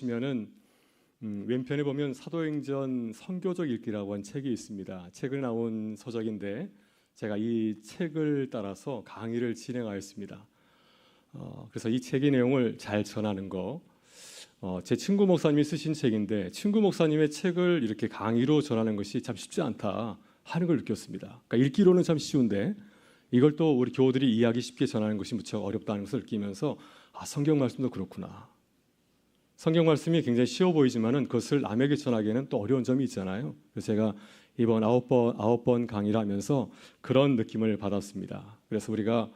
보시면은 왼편에 보면 사도행전 선교적 읽기라고 한 책이 있습니다. 책을 나온 서적인데 제가 이 책을 따라서 강의를 진행하였습니다. 그래서 이 책의 내용을 잘 전하는 거, 제 친구 목사님이 쓰신 책인데 친구 목사님의 책을 이렇게 강의로 전하는 것이 참 쉽지 않다 하는 걸 느꼈습니다. 그러니까 읽기로는 참 쉬운데 이걸 또 우리 교우들이 이해하기 쉽게 전하는 것이 무척 어렵다는 것을 느끼면서 성경 말씀도 그렇구나. 성경 말씀이 굉장히 쉬워 보이지만은 그것을 남에게 전하기에는 또 어려운 점이 있잖아요. 그래서 제가 이번 아홉 번 강의를 하면서 그런 느낌을 받았습니다. 그래서 우리가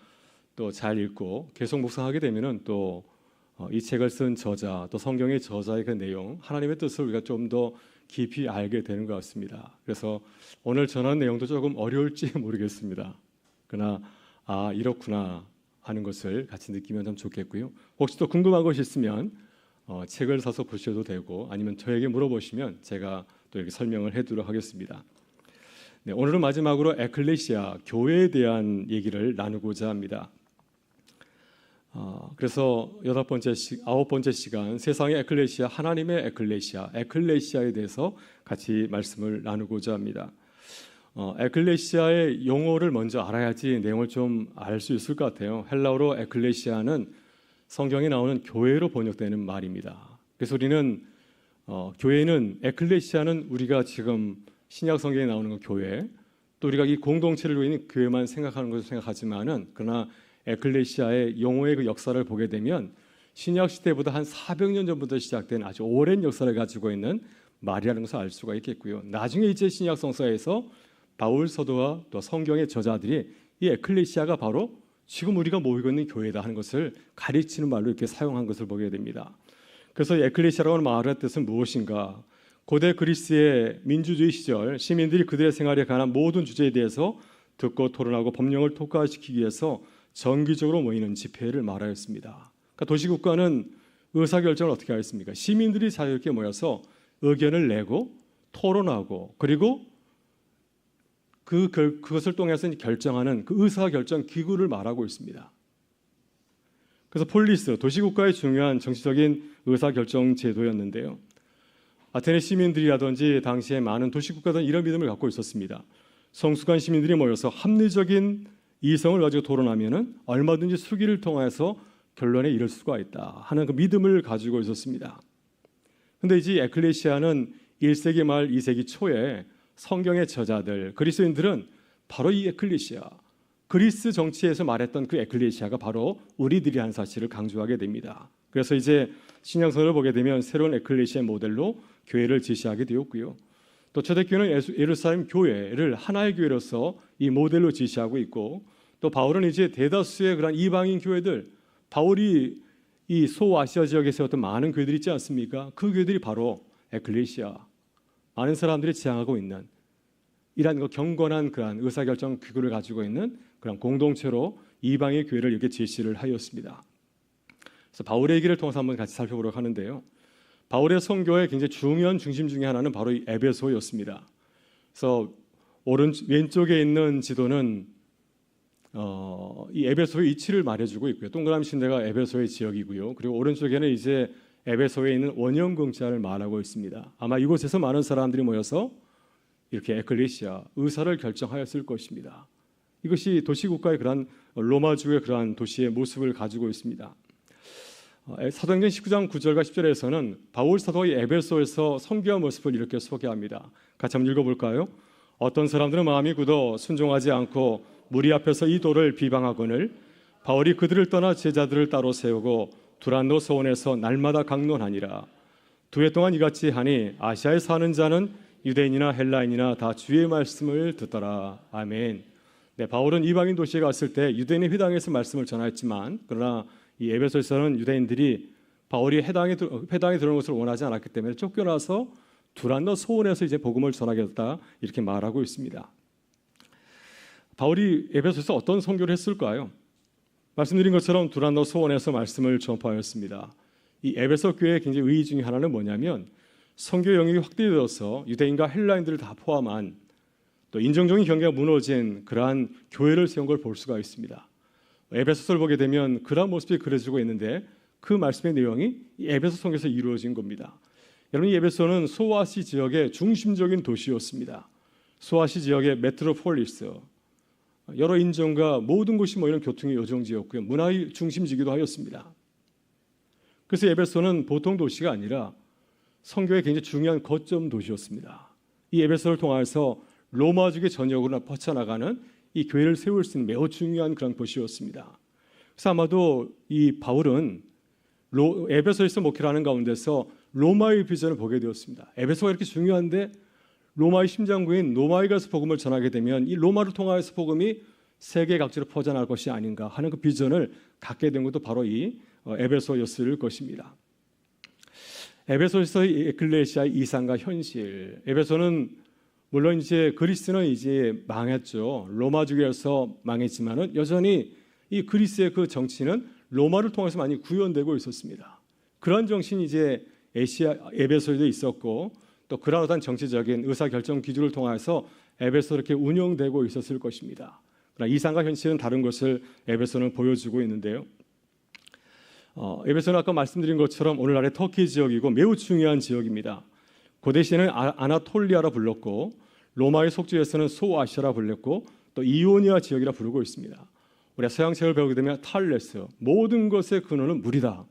또 잘 읽고 계속 묵상하게 되면은 또 이 책을 쓴 저자, 또 성경의 저자의 그 내용, 하나님의 뜻을 우리가 좀 더 깊이 알게 되는 것 같습니다. 그래서 오늘 전하는 내용도 조금 어려울지 모르겠습니다. 그러나 이렇구나 하는 것을 같이 느끼면 참 좋겠고요. 혹시 또 궁금한 것이 있으면 책을 사서 보셔도 되고 아니면 저에게 물어보시면 제가 또 이렇게 설명을 해드리도록 하겠습니다. 네, 오늘은 마지막으로 에클레시아, 교회에 대한 얘기를 나누고자 합니다. 그래서 아홉 번째 시간 세상의 에클레시아, 하나님의 에클레시아, 에클레시아에 대해서 같이 말씀을 나누고자 합니다. 에클레시아의 용어를 먼저 알아야지 내용을 좀 알 수 있을 것 같아요. 헬라어로 에클레시아는 성경에 나오는 교회로 번역되는 말입니다. 그래서 우리는 교회는 에클레시아는 우리가 지금 신약 성경에 나오는 그 교회, 또 우리가 이 공동체를 위해 있는 교회만 생각하는 것을 생각하지만은 그러나 에클레시아의 용어의 그 역사를 보게 되면 신약 시대보다 한 400년 전부터 시작된 아주 오랜 역사를 가지고 있는 말이라는 것을 알 수가 있겠고요. 나중에 이제 신약 성서에서 바울 서도와 또 성경의 저자들이 이 에클레시아가 바로 지금 우리가 모이고 있는 교회다 하는 것을 가르치는 말로 이렇게 사용한 것을 보게 됩니다. 그래서 에클레시아라는 말의 뜻은 무엇인가? 고대 그리스의 민주주의 시절 시민들이 그들의 생활에 관한 모든 주제에 대해서 듣고 토론하고 법령을 통과시키기 위해서 정기적으로 모이는 집회를 말하였습니다. 그러니까 도시국가는 의사결정을 어떻게 하였습니까? 시민들이 자유롭게 모여서 의견을 내고 토론하고 그리고 그것을 통해서 결정하는 그 의사결정 기구를 말하고 있습니다. 그래서 폴리스, 도시국가의 중요한 정치적인 의사결정 제도였는데요. 아테네 시민들이라든지 당시에 많은 도시국가들은 이런 믿음을 갖고 있었습니다. 성숙한 시민들이 모여서 합리적인 이성을 가지고 토론하면은 얼마든지 수기를 통해서 결론에 이를 수가 있다 하는 그 믿음을 가지고 있었습니다. 그런데 이제 에클레시아는 1세기 말 2세기 초에 성경의 저자들, 그리스도인들은 바로 이 에클레시아, 그리스 정치에서 말했던 그 에클레시아가 바로 우리들이 한 사실을 강조하게 됩니다. 그래서 이제 신약성을 보게 되면 새로운 에클레시아 모델로 교회를 제시하게 되었고요. 또 초대교회는 예루살렘 교회를 하나의 교회로서 이 모델로 제시하고 있고, 또 바울은 이제 대다수의 그런 이방인 교회들, 바울이 이 소아시아 지역에 세웠던 많은 교회들이 있지 않습니까? 그 교회들이 바로 에클레시아, 많은 사람들이 지향하고 있는 이러한 그 경건한 그런 의사결정 기구를 가지고 있는 그런 공동체로 이방의 교회를 이렇게 제시를 하였습니다. 그래서 바울의 얘기를 통해서 한번 같이 살펴보도록 하는데요. 바울의 선교의 굉장히 중요한 중심 중에 하나는 바로 이 에베소였습니다. 그래서 왼쪽에 있는 지도는 이 에베소의 위치를 말해주고 있고요. 동그라미 친 데가 에베소의 지역이고요. 그리고 오른쪽에는 이제 에베소에 있는 원형경찰을 말하고 있습니다. 아마 이곳에서 많은 사람들이 모여서 이렇게 에클레시아, 의사를 결정하였을 것입니다. 이것이 도시국가의 그러한 로마주의 그러한 도시의 모습을 가지고 있습니다. 사도행전 19장 9절과 10절에서는 바울 사도가 에베소에서 선교의 모습을 이렇게 소개합니다. 같이 한번 읽어볼까요? 어떤 사람들은 마음이 굳어 순종하지 않고 무리 앞에서 이 도를 비방하거늘 바울이 그들을 떠나 제자들을 따로 세우고 두란노 소원에서 날마다 강론하니라. 2해 동안 이같이 하니 아시아에 사는 자는 유대인이나 헬라인이나 다 주의 말씀을 듣더라. 아멘. 네, 바울은 이방인 도시에 갔을 때 유대인의 회당에서 말씀을 전하였지만 그러나 이 에베소에서는 유대인들이 바울이 회당에 들어오는 것을 원하지 않았기 때문에 쫓겨나서 두란노 소원에서 이제 복음을 전하겠다 이렇게 말하고 있습니다. 바울이 에베소에서 어떤 선교를 했을까요? 말씀드린 것처럼 두란노 소원에서 말씀을 전파하였습니다. 이 에베소 교회의 굉장히 의의 중에 하나는 뭐냐면 선교 영역이 확대되어서 유대인과 헬라인들을 다 포함한 또 인종적인 경계가 무너진 그러한 교회를 세운 걸 볼 수가 있습니다. 에베소서를 보게 되면 그러한 모습이 그려지고 있는데 그 말씀의 내용이 이 에베소 성에서 이루어진 겁니다. 여러분, 이 에베소는 소아시 지역의 중심적인 도시였습니다. 소아시 지역의 메트로폴리스, 여러 인종과 모든 곳이 모이는 교통의 요정지였고요, 문화의 중심지기도 하였습니다. 그래서 에베소는 보통 도시가 아니라 선교의 굉장히 중요한 거점 도시였습니다. 이 에베소를 통해서 로마족의 전역으로 뻗쳐나가는 이 교회를 세울 수 있는 매우 중요한 그런 도시였습니다. 그래서 아마도 이 바울은 에베소에서 목회를 하는 가운데서 로마의 비전을 보게 되었습니다. 에베소가 이렇게 중요한데 로마의 심장부인 로마에 가서 복음을 전하게 되면 이 로마를 통하여서 복음이 세계 각지로 퍼져나갈 것이 아닌가 하는 그 비전을 갖게 된 것도 바로 이 에베소였을 것입니다. 에베소에서의 에클레시아의 이상과 현실. 에베소는 물론 이제 그리스는 이제 망했죠. 로마주의에서 망했지만은 여전히 이 그리스의 그 정치는 로마를 통해서 많이 구현되고 있었습니다. 그런 정신이 이제 에베소에도 있었고, 또 그런 어떤 정치적인 의사결정 기준을 통해서 에베소 이렇게 운영되고 있었을 것입니다. 그러나 이상과 현실은 다른 것을 에베소는 보여주고 있는데요. 에베소는 아까 말씀드린 것처럼 오늘날의 터키 지역이고 매우 중요한 지역입니다. 고대 시에는 아나톨리아라 불렀고, 로마의 속주에서는 소아시아라 불렸고, 또 이오니아 지역이라 부르고 있습니다. 우리가 서양책을 배우게 되면 탈레스, 모든 것의 근원은 물이다.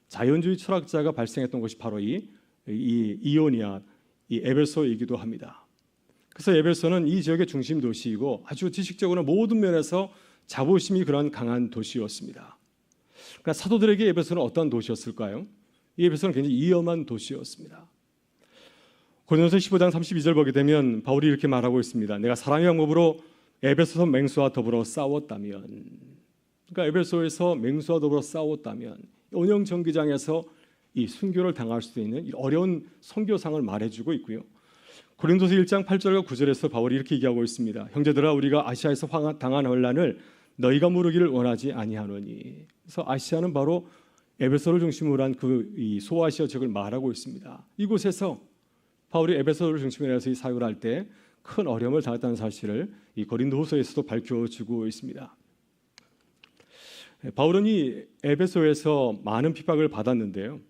자연주의 철학자가 발생했던 것이 바로 이 이오니아, 이 에베소이기도 합니다. 그래서 에베소는 이 지역의 중심 도시이고 아주 지식적으로 모든 면에서 자부심이 그런 강한 도시였습니다. 그러나 사도들에게 에베소는 어떤 도시였을까요? 이 에베소는 굉장히 위험한 도시였습니다. 고린도서 15장 32절 보게 되면 바울이 이렇게 말하고 있습니다. 내가 사랑의 방법으로 에베소서 맹수와 더불어 싸웠다면, 그러니까 에베소에서 맹수와 더불어 싸웠다면 온영 전기장에서 이 순교를 당할 수도 있는 어려운 선교상을 말해주고 있고요. 고린도서 1장 8절과 9절에서 바울이 이렇게 얘기하고 있습니다. 형제들아, 우리가 아시아에서 당한 환난을 너희가 모르기를 원하지 아니하노니. 그래서 아시아는 바로 에베소를 중심으로 한 그 이 소아시아 지역을 말하고 있습니다. 이곳에서 바울이 에베소를 중심으로 해서 이 사역을 할 때 큰 어려움을 당했다는 사실을 이 고린도후서에서도 밝혀주고 있습니다. 바울은 이 에베소에서 많은 핍박을 받았는데요.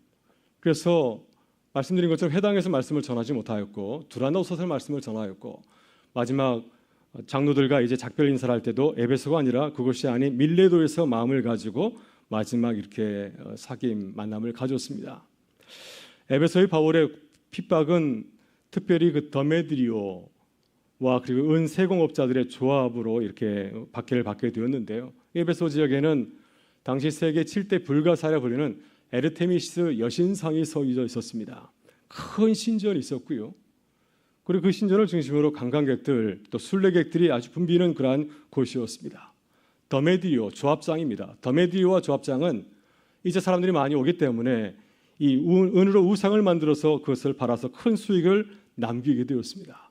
그래서 말씀드린 것처럼 회당에서 말씀을 전하지 못하였고, 두란노서에서 말씀을 전하였고, 마지막 장로들과 이제 작별 인사를 할 때도 에베소가 아니라 그것이 아닌 밀레도에서 마음을 가지고 마지막 이렇게 사귐 만남을 가졌습니다. 에베소의 바울의 핍박은 특별히 그 더메드리오와 그리고 은세공업자들의 조합으로 이렇게 박해를 받게 되었는데요. 에베소 지역에는 당시 세계 7대 불가사라 불리는 에르테미스 여신상이 서기져 있었습니다. 큰 신전이 있었고요. 그리고 그 신전을 중심으로 관광객들 또 순례객들이 아주 붐비는 그러한 곳이었습니다. 더메드리오 조합장입니다. 더메드리오와 조합장은 이제 사람들이 많이 오기 때문에 이 은으로 우상을 만들어서 그것을 팔아서 큰 수익을 남기게 되었습니다.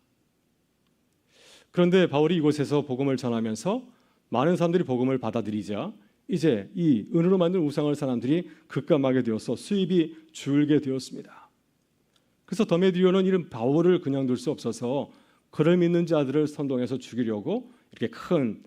그런데 바울이 이곳에서 복음을 전하면서 많은 사람들이 복음을 받아들이자 이제 이 은으로 만든 우상을 사람들이 급감하게 되어서 수입이 줄게 되었습니다. 그래서 더메드리오는 이런 바울을 그냥 둘 수 없어서 그를 믿는 자들을 선동해서 죽이려고 이렇게 큰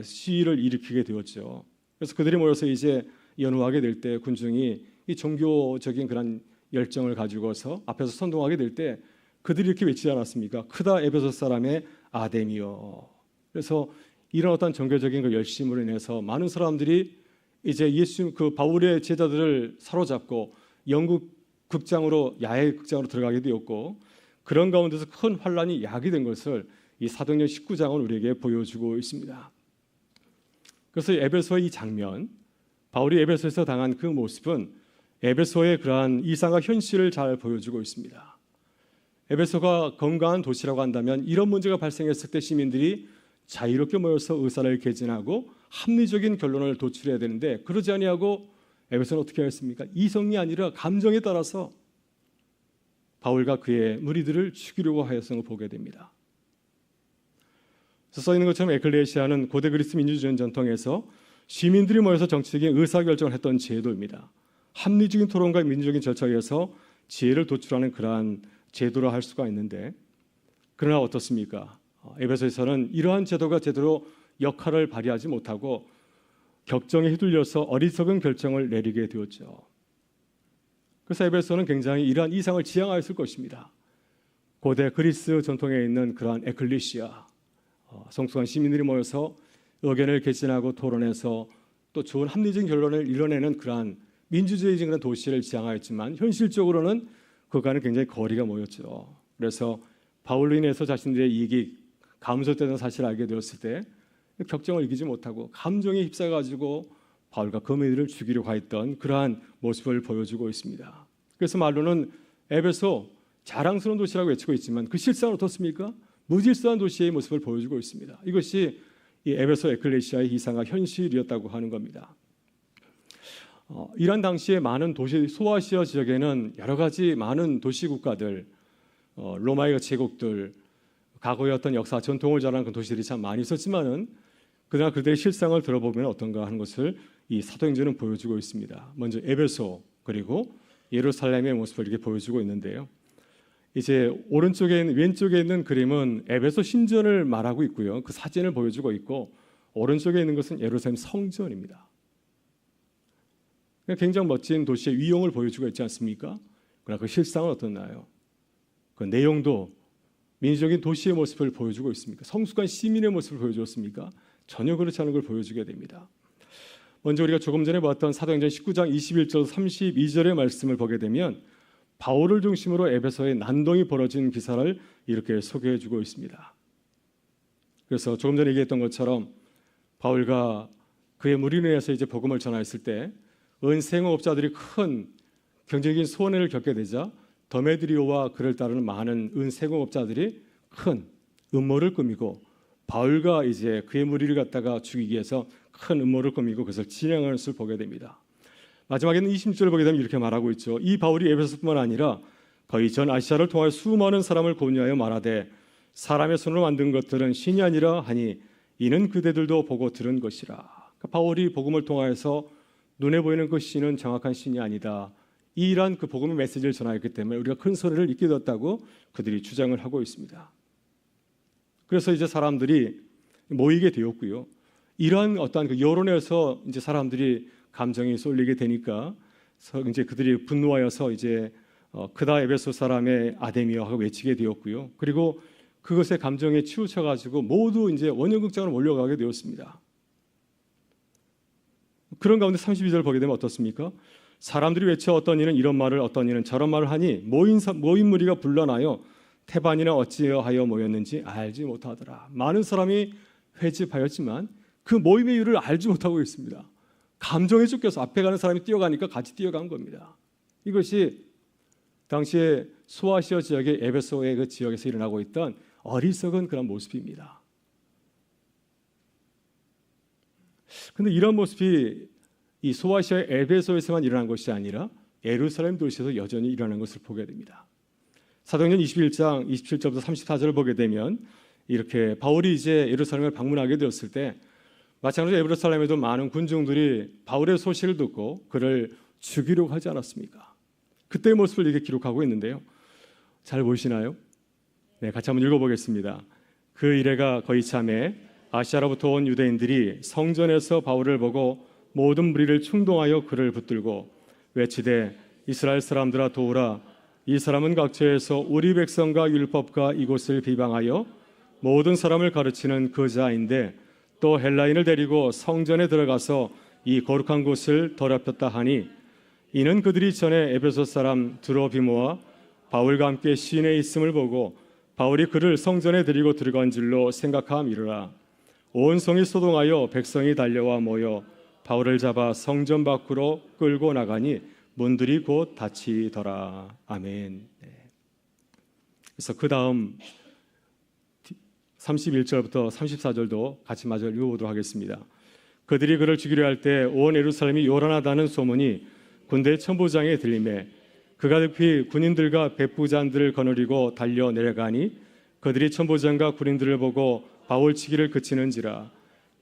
시위를 일으키게 되었죠. 그래서 그들이 모여서 이제 연호하게 될 때 군중이 이 종교적인 그런 열정을 가지고서 앞에서 선동하게 될 때 그들이 이렇게 외치지 않았습니까? 크다 에베소 사람의 아데미여. 그래서 이런 어떤 종교적인 그 열심으로 인해서 많은 사람들이 이제 예수 그 바울의 제자들을 사로잡고 영국 극장으로 야외 극장으로 들어가게 되었고, 그런 가운데서 큰 환란이 야기된 것을 이 사도행전 19장은 우리에게 보여주고 있습니다. 그래서 에베소의 이 장면, 바울이 에베소에서 당한 그 모습은 에베소의 그러한 이상과 현실을 잘 보여주고 있습니다. 에베소가 건강한 도시라고 한다면 이런 문제가 발생했을 때 시민들이 자유롭게 모여서 의사를 개진하고 합리적인 결론을 도출해야 되는데 그러지 아니하고 에베소는 어떻게 했습니까? 이성이 아니라 감정에 따라서 바울과 그의 무리들을 죽이려고 하였음을 보게 됩니다. 써 있는 것처럼 에클레시아는 고대 그리스 민주주의 전통에서 시민들이 모여서 정치적인 의사결정을 했던 제도입니다. 합리적인 토론과 민주적인 절차에 의해서 지혜를 도출하는 그러한 제도라 할 수가 있는데, 그러나 어떻습니까? 에베소에서는 이러한 제도가 제대로 역할을 발휘하지 못하고 격정에 휘둘려서 어리석은 결정을 내리게 되었죠. 그래서 에베소는 굉장히 이러한 이상을 지향하였을 것입니다. 고대 그리스 전통에 있는 그러한 에클레시아, 성숙한 시민들이 모여서 의견을 개진하고 토론해서 또 좋은 합리적인 결론을 이뤄내는 그러한 민주주의적인 그런 도시를 지향하였지만 현실적으로는 그간은 굉장히 거리가 모였죠. 그래서 바울로 인해서 자신들의 이익이 감소되는 사실을 알게 되었을 때 격정을 이기지 못하고 감정에 휩싸여가지고 바울과 거미들을 죽이려고 했던 그러한 모습을 보여주고 있습니다. 그래서 말로는 에베소 자랑스러운 도시라고 외치고 있지만 그 실상은 어떻습니까? 무질서한 도시의 모습을 보여주고 있습니다. 이것이 이 에베소 에클레시아의 이상과 현실이었다고 하는 겁니다. 이란 당시에 많은 도시 소아시아 지역에는 여러 가지 많은 도시 국가들, 로마의 제국들, 과거의 어떤 역사 전통을 자랑하는 그 도시들이 참 많이 있었지만은 그러나 그들의 실상을 들어보면 어떤가 하는 것을 이 사도행전은 보여주고 있습니다. 먼저 에베소 그리고 예루살렘의 모습을 이렇게 보여주고 있는데요. 이제 왼쪽에 있는 그림은 에베소 신전을 말하고 있고요. 그 사진을 보여주고 있고 오른쪽에 있는 것은 예루살렘 성전입니다. 굉장히 멋진 도시의 위용을 보여주고 있지 않습니까? 그러나 그 실상은 어떻나요? 그 내용도 민주적인 도시의 모습을 보여주고 있습니까? 성숙한 시민의 모습을 보여주었습니까? 전혀 그렇지 않은 걸 보여주게 됩니다. 먼저 우리가 조금 전에 봤던 사도행전 19장 21절 32절의 말씀을 보게 되면 바울을 중심으로 에베소에 난동이 벌어진 기사를 이렇게 소개해주고 있습니다. 그래서 조금 전에 얘기했던 것처럼 바울과 그의 무리를 위해서 이제 복음을 전하였을 때 은생업자들이 큰 경제적인 손해를 겪게 되자 더메드리오와 그를 따르는 많은 은생업자들이 큰 음모를 꾸미고 바울과 이제 그의 무리를 갖다가 죽이기 위해서 큰 음모를 꾸미고 그것을 진행하는 것을 보게 됩니다. 마지막에는 20절을 보게 되면 이렇게 말하고 있죠. 이 바울이 에베소뿐만 아니라 거의 전 아시아를 통하여 수많은 사람을 권유하여 말하되 사람의 손으로 만든 것들은 신이 아니라 하니 이는 그대들도 보고 들은 것이라. 그러니까 바울이 복음을 통하여서 눈에 보이는 그 신은 정확한 신이 아니다. 이러한 그 복음의 메시지를 전하였기 때문에 우리가 큰 소리를 잊게 되었다고 그들이 주장을 하고 있습니다. 그래서 이제 사람들이 모이게 되었고요. 이러한 어떠한 그 여론에서 이제 사람들이 감정이 쏠리게 되니까 이제 그들이 분노하여서 이제 그다 에베소 사람의 아데미어 하고 외치게 되었고요. 그리고 그것의 감정에 치우쳐 가지고 모두 이제 원형극장으로 몰려가게 되었습니다. 그런 가운데 32절 보게 되면 어떻습니까? 사람들이 외쳐 어떤 이는 이런 말을 어떤 이는 저런 말을 하니 모인 무리가 불러나여 태반이나 어찌하여 모였는지 알지 못하더라. 많은 사람이 회집하였지만 그 모임의 이유를 알지 못하고 있습니다. 감정에 쫓겨서 앞에 가는 사람이 뛰어가니까 같이 뛰어간 겁니다. 이것이 당시에 소아시아 지역의 에베소의 그 지역에서 일어나고 있던 어리석은 그런 모습입니다. 그런데 이런 모습이 이 소아시아의 에베소에서만 일어난 것이 아니라 예루살렘 도시에서 여전히 일어난 것을 보게 됩니다. 사도행전 21장 27절부터 34절을 보게 되면 이렇게 바울이 이제 예루살렘을 방문하게 되었을 때 마찬가지로 예루살렘에도 많은 군중들이 바울의 소식을 듣고 그를 죽이려고 하지 않았습니까? 그때의 모습을 이렇게 기록하고 있는데요. 잘 보이시나요? 네, 같이 한번 읽어보겠습니다. 그 이래가 거의 참에 아시아로부터 온 유대인들이 성전에서 바울을 보고 모든 무리를 충동하여 그를 붙들고 외치되 이스라엘 사람들아 도우라. 이 사람은 각처에서 우리 백성과 율법과 이곳을 비방하여 모든 사람을 가르치는 그 자인데 또 헬라인을 데리고 성전에 들어가서 이 거룩한 곳을 더럽혔다 하니 이는 그들이 전에 에베소 사람 드로비모와 바울과 함께 시내에 있음을 보고 바울이 그를 성전에 데리고 들어간 줄로 생각함이르라. 온 성이 소동하여 백성이 달려와 모여 바울을 잡아 성전 밖으로 끌고 나가니 문들이 곧 닫히더라. 아멘. 네. 그래서 그 다음 31절부터 34절도 같이 마저 읽어보도록 하겠습니다. 그들이 그를 죽이려 할 때 온 예루살렘이 요란하다는 소문이 군대 천부장에 들리매 그가 급히 군인들과 백부장들을 거느리고 달려 내려가니 그들이 천부장과 군인들을 보고 바울 치기를 그치는지라.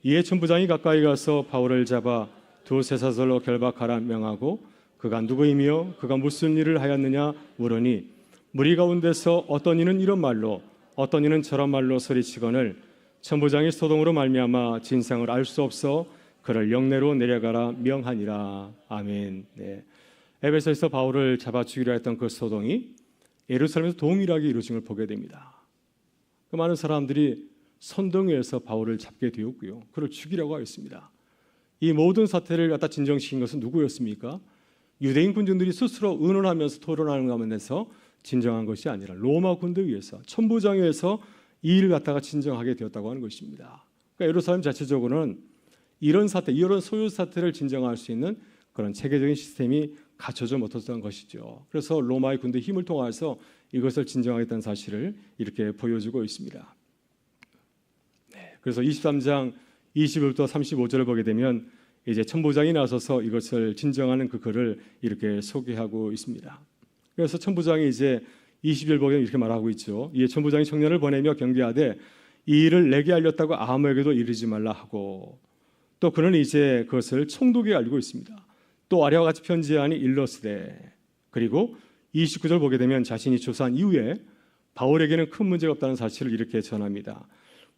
이에 천부장이 가까이 가서 바울을 잡아 두세 사설로 결박하라 명하고 그가 누구이며 그가 무슨 일을 하였느냐 물으니 무리 가운데서 어떤 이는 이런 말로 어떤 이는 저런 말로 소리치거늘 천부장이 소동으로 말미암아 진상을 알 수 없어 그를 영내로 내려가라 명하니라. 아멘. 네. 에베소에서 바울을 잡아 죽이려 했던 그 소동이 예루살렘에서 동일하게 이루어진 걸 보게 됩니다. 그 많은 사람들이 선동위에서 바울을 잡게 되었고요. 그를 죽이려고 하였습니다. 이 모든 사태를 갖다 진정시킨 것은 누구였습니까? 유대인 군중들이 스스로 의논하면서 토론하는 가운데서 진정한 것이 아니라 로마 군대 위에서 천부장에 의해서 이 일을 갖다가 진정하게 되었다고 하는 것입니다. 그러니까 예루살렘 자체적으로는 이런 사태, 이런 소요 사태를 진정할 수 있는 그런 체계적인 시스템이 갖춰져 못했던 것이죠. 그래서 로마의 군대 힘을 통해서 이것을 진정하겠다는 사실을 이렇게 보여주고 있습니다. 그래서 23장 20절부터 35절을 보게 되면 이제 천부장이 나서서 이것을 진정하는 그 글을 이렇게 소개하고 있습니다. 그래서 천부장이 이제 20절 보게 이렇게 말하고 있죠. 이에 천부장이 청년을 보내며 경계하되 이 일을 내게 알렸다고 아무에게도 이르지 말라 하고, 또 그는 이제 그것을 총독에게 알리고 있습니다. 또 아래와 같이 편지하니 일러스되, 그리고 29절 보게 되면 자신이 조사한 이후에 바울에게는 큰 문제가 없다는 사실을 이렇게 전합니다.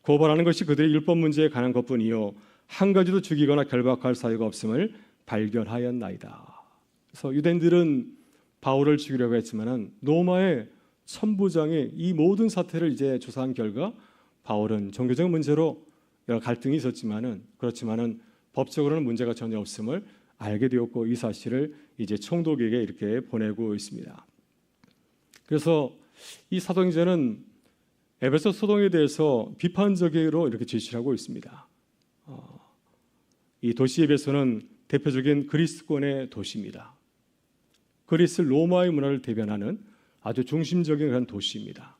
고발하는 것이 그들의 율법 문제에 관한 것뿐이요 한 가지도 죽이거나 결박할 사유가 없음을 발견하였나이다. 그래서 유대인들은 바울을 죽이려고 했지만은 로마의 천부장이 이 모든 사태를 이제 조사한 결과 바울은 종교적 문제로 여러 갈등이 있었지만은 그렇지만은 법적으로는 문제가 전혀 없음을 알게 되었고 이 사실을 이제 총독에게 이렇게 보내고 있습니다. 그래서 이 사도행전은 에베소 소동에 대해서 비판적으로 이렇게 제시를 하고 있습니다. 이 도시 에베소는 대표적인 그리스권의 도시입니다. 그리스 로마의 문화를 대변하는 아주 중심적인 그런 도시입니다.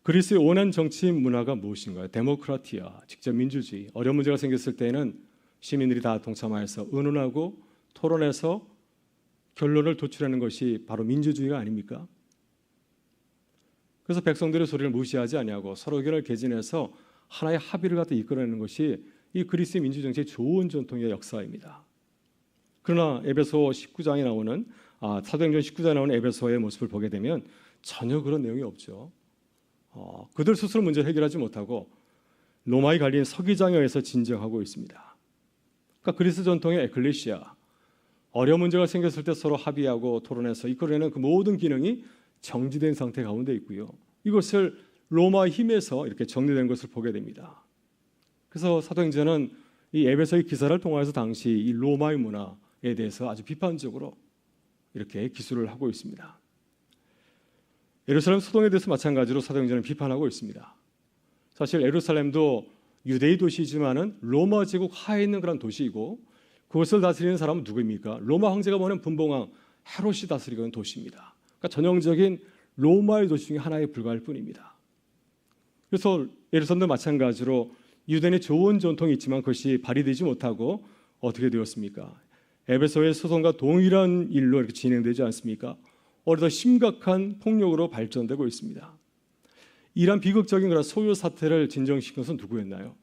그리스의 원한 정치 문화가 무엇인가요? 데모크라티아, 직접 민주주의. 어려운 문제가 생겼을 때에는 시민들이 다 동참하여서 의논하고 토론해서 결론을 도출하는 것이 바로 민주주의가 아닙니까? 그래서 백성들의 소리를 무시하지 아니하고 서로 의견을 개진해서 하나의 합의를 갖다 이끌어내는 것이 이 그리스의 민주정치의 좋은 전통의 역사입니다. 그러나 에베소 19장에 나오는 사도행전 19장에 나오는 에베소의 모습을 보게 되면 전혀 그런 내용이 없죠. 그들 스스로 문제를 해결하지 못하고 로마의 관리인 서기장에 의해서 진정하고 있습니다. 그러니까 그리스 전통의 에클레시아, 어려운 문제가 생겼을 때 서로 합의하고 토론해서 이끌어내는 그 모든 기능이 정지된 상태 가운데 있고요. 이것을 로마의 힘에서 이렇게 정리된 것을 보게 됩니다. 그래서 사도행전은 이 에베소의 기사를 통해서 당시 이 로마의 문화에 대해서 아주 비판적으로 이렇게 기술을 하고 있습니다. 예루살렘 소동에 대해서 마찬가지로 사도행전은 비판하고 있습니다. 사실 예루살렘도 유대의 도시이지만은 로마 제국 하에 있는 그런 도시이고 그것을 다스리는 사람은 누구입니까? 로마 황제가 보낸 분봉왕 헤롯이 다스리는 도시입니다. 그러니까 전형적인 로마의 도시 중에 하나에 불과할 뿐입니다. 그래서 예루살렘도 마찬가지로 유대인의 좋은 전통이 있지만 그것이 발휘되지 못하고 어떻게 되었습니까? 에베소의 소송과 동일한 일로 이렇게 진행되지 않습니까? 오히려 더 심각한 폭력으로 발전되고 있습니다. 이러한 비극적인 그런 소요 사태를 진정시킨 것은 누구였나요?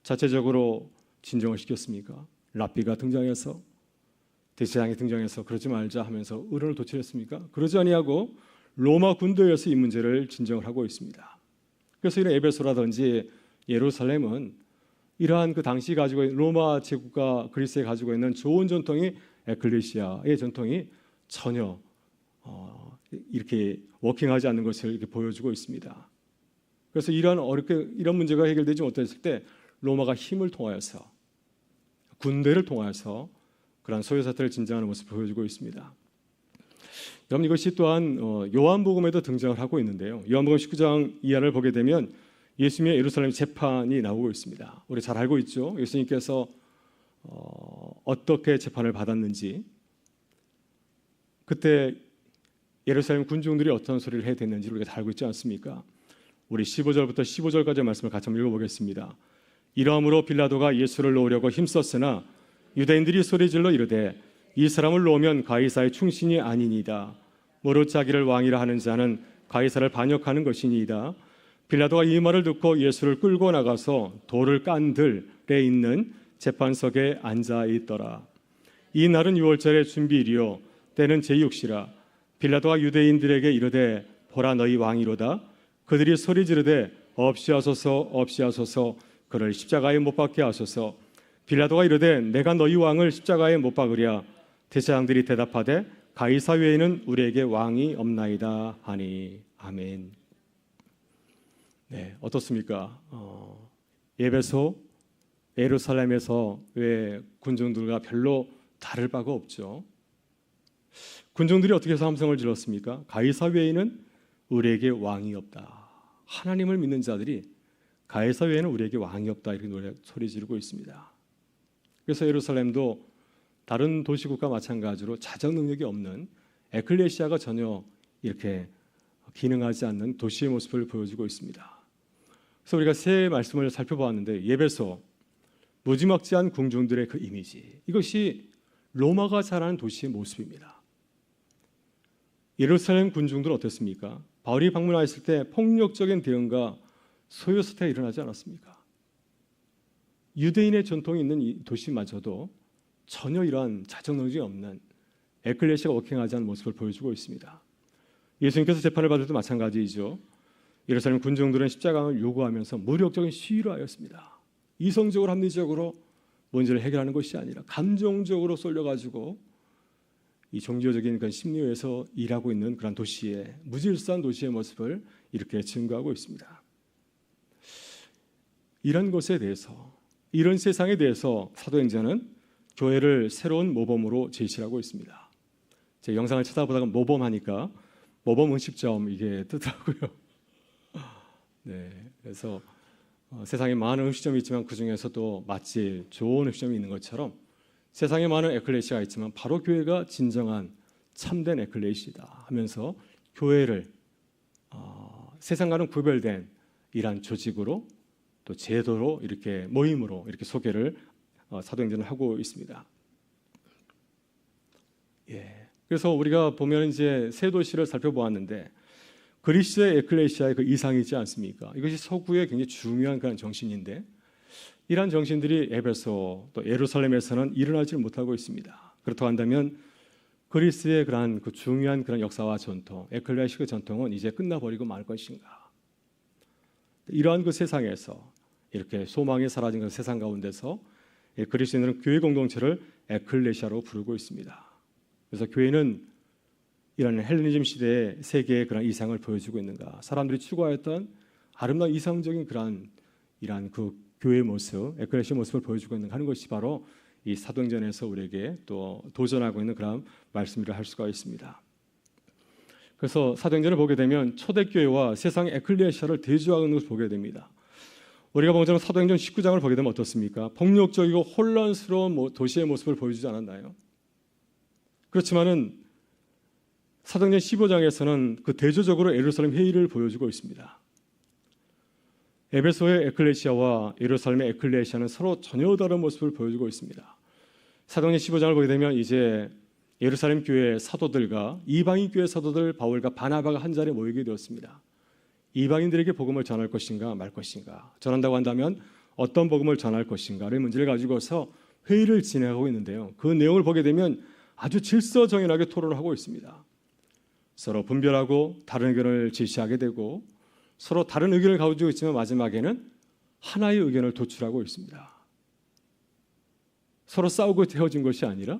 자체적으로 진정을 시켰습니까? 랍비가 등장해서 대제사장이 등장해서 그러지 말자 하면서 의론을 도출했습니까? 그러지 아니하고 로마 군대에서 이 문제를 진정을 하고 있습니다. 그래서 이런 에베소라든지 예루살렘은 이러한 그 당시 가지고 있는 로마 제국과 그리스에 가지고 있는 좋은 전통이 에클레시아의 전통이 전혀 이렇게 워킹하지 않는 것을 이렇게 보여주고 있습니다. 그래서 이런 문제가 해결되지 못했을 때 로마가 힘을 통하여서 군대를 통하여서 그러한 소요 사태를 진정하는 모습을 보여주고 있습니다. 여러분 이것이 또한 요한복음에도 등장을 하고 있는데요. 요한복음 19장 이하를 보게 되면 예수님의 예루살렘 재판이 나오고 있습니다. 우리 잘 알고 있죠. 예수님께서 어떻게 재판을 받았는지, 그때 예루살렘 군중들이 어떤 소리를 해야 됐는지 우리가 다 알고 있지 않습니까? 우리 15절부터 15절까지의 말씀을 같이 한번 읽어보겠습니다. 이러함으로 빌라도가 예수를 놓으려고 힘썼으나 유대인들이 소리질러 이르되 이 사람을 놓으면 가이사의 충신이 아니니이다. 무릇 자기를 왕이라 하는 자는 가이사를 반역하는 것이니이다. 빌라도가 이 말을 듣고 예수를 끌고 나가서 돌을 깐 들에 있는 재판석에 앉아 있더라. 이 날은 6월절의 준비일이요 때는 제6시라. 빌라도가 유대인들에게 이르되 보라 너희 왕이로다. 그들이 소리 지르되 없이하소서 없이하소서 그를 십자가에 못 박게 하소서. 빌라도가 이르되 내가 너희 왕을 십자가에 못 박으랴. 대제사장들이 대답하되 가이사 외에는 우리에게 왕이 없나이다 하니. 아멘. 네, 어떻습니까? 에베소, 예루살렘에서 왜 군중들과 별로 다를 바가 없죠. 군중들이 어떻게 해서 함성을 질렀습니까? 가이사 외에는 우리에게 왕이 없다. 하나님을 믿는 자들이 가이사 외에는 우리에게 왕이 없다 이렇게 소리 지르고 있습니다. 그래서 예루살렘도 다른 도시국과 마찬가지로 자정 능력이 없는 에클레시아가 전혀 이렇게 기능하지 않는 도시의 모습을 보여주고 있습니다. 그래서 우리가 새 말씀을 살펴보았는데 예배소, 무지막지한 궁중들의 그 이미지, 이것이 로마가 자라는 도시의 모습입니다. 예루살렘 군중들은 어땠습니까? 바울이 방문하였을 때 폭력적인 대응과 소요 사태가 일어나지 않았습니까? 유대인의 전통이 있는 이 도시마저도 전혀 이러한 자정 능력이 없는 에클레시아가 워킹하지 않은 모습을 보여주고 있습니다. 예수님께서 재판을 받을 때 마찬가지이죠. 예루살렘 군중들은 십자가를 요구하면서 무력적인 시위를 하였습니다. 이성적으로 합리적으로 문제를 해결하는 것이 아니라 감정적으로 쏠려가지고 이 종교적인 그런 심리에서 일하고 있는 그런 도시의 무질서한 도시의 모습을 이렇게 증거하고 있습니다. 이런 것에 대해서, 이런 세상에 대해서 사도행전은 교회를 새로운 모범으로 제시하고 있습니다. 제 영상을 찾아보다가 모범하니까 모범 음식점 이게 뜨더라고요. 네, 그래서 세상에 많은 음식점이 있지만 그 중에서도 맛집, 좋은 음식점이 있는 것처럼 세상에 많은 에클레시아가 있지만 바로 교회가 진정한 참된 에클레시아다 하면서 교회를 세상과는 구별된 이러한 조직으로 또 제도로 이렇게 모임으로 이렇게 소개를 사도행전을 하고 있습니다. 예. 그래서 우리가 보면 이제 세 도시를 살펴보았는데 그리스의 에클레시아의 그 이상이지 않습니까? 이것이 서구의 굉장히 중요한 그런 정신인데 이러한 정신들이 에베소 또 예루살렘에서는 일어나지 못하고 있습니다. 그렇다고 한다면 그리스의 그러한 그 중요한 그런 역사와 전통, 에클레시아의 전통은 이제 끝나버리고 말 것인가? 이러한 그 세상에서 이렇게 소망이 사라진 그 세상 가운데서 그리스도인들은 교회 공동체를 에클레시아로 부르고 있습니다. 그래서 교회는 이런 헬레니즘 시대의 세계의 그런 이상을 보여주고 있는가? 사람들이 추구하였던 아름다운 이상적인 그런 이러한 그 교회의 모습, 에클레시아 모습을 보여주고 있는가 하는 것이 바로 이 사도행전에서 우리에게 또 도전하고 있는 그런 말씀이라 할 수가 있습니다. 그래서 사도행전을 보게 되면 초대교회와 세상의 에클레시아를 대조하는 것을 보게 됩니다. 우리가 먼저 사도행전 19장을 보게 되면 어떻습니까? 폭력적이고 혼란스러운 도시의 모습을 보여주지 않았나요? 그렇지만은 사도행전 15장에서는 그 대조적으로 예루살렘 회의를 보여주고 있습니다. 에베소의 에클레시아와 예루살렘의 에클레시아는 서로 전혀 다른 모습을 보여주고 있습니다. 사도행전 15장을 보게 되면 이제 예루살렘 교회 사도들과 이방인 교회 사도들 바울과 바나바가 한 자리에 모이게 되었습니다. 이방인들에게 복음을 전할 것인가 말 것인가, 전한다고 한다면 어떤 복음을 전할 것인가를 문제를 가지고서 회의를 진행하고 있는데요. 그 내용을 보게 되면 아주 질서정연하게 토론을 하고 있습니다. 서로 분별하고 다른 의견을 제시하게 되고 서로 다른 의견을 가지고 있지만 마지막에는 하나의 의견을 도출하고 있습니다. 서로 싸우고 헤어진 것이 아니라